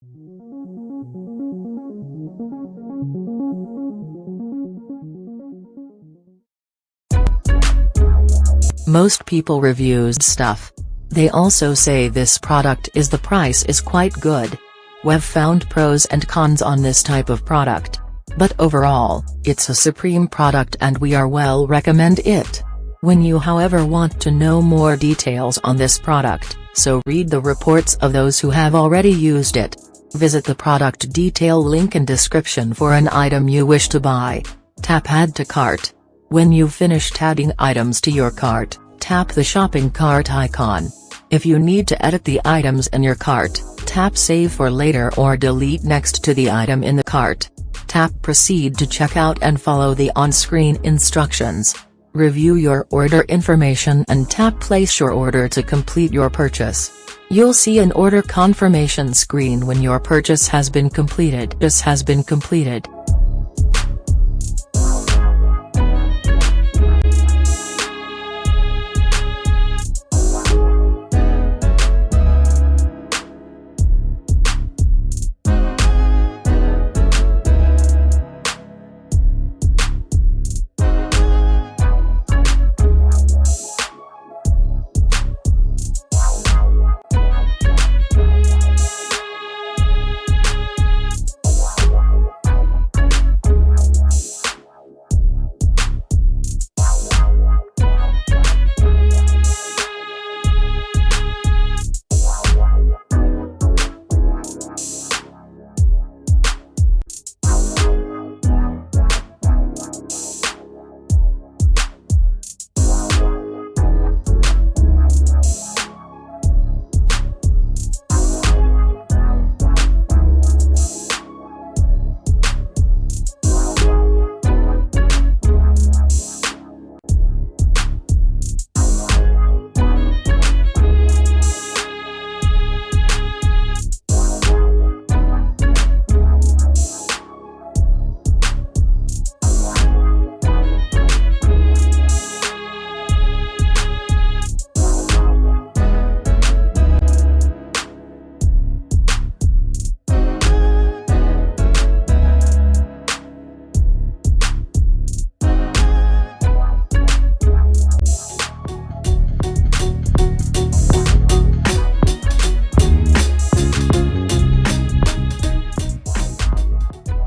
Most people reviews stuff. They also say this product is the price is quite good. We've found pros and cons on this type of product. But overall, it's a supreme product and we are well recommend it. When you however want to know more details on this product, so read the reports of those who have already used it. Visit the product detail link in description for an item you wish to buy. Tap Add to Cart. When you've finished adding items to your cart, tap the shopping cart icon. If you need to edit the items in your cart, tap Save for later or delete next to the item in the cart. Tap Proceed to checkout and follow the on-screen instructions. Review your order information and tap Place your order to complete your purchase. You'll see an order confirmation screen when your purchase has been completed.